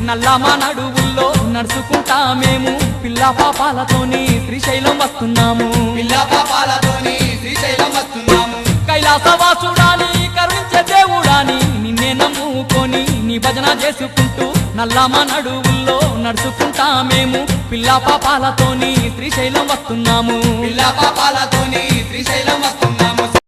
నల్లమా నడువుల్లో నడుచుకుంటా మేము పిల్ల పాపాలతోని శ్రీశైలం వస్తున్నాము. పిల్ల పాపాలతోని శ్రీశైలం వస్తున్నాము. కైలాసవాసుడాని కరుణించే దేవుడాని నిన్నే నమ్ముకొని నీ భజన చేసుకుంటూ నల్లమా నడువుల్లో నడుచుకుంటా మేము పిల్ల పాపాలతోని శ్రీశైలం వస్తున్నాము. పిల్ల పాపాలతోని శ్రీశైలం వస్తున్నాము.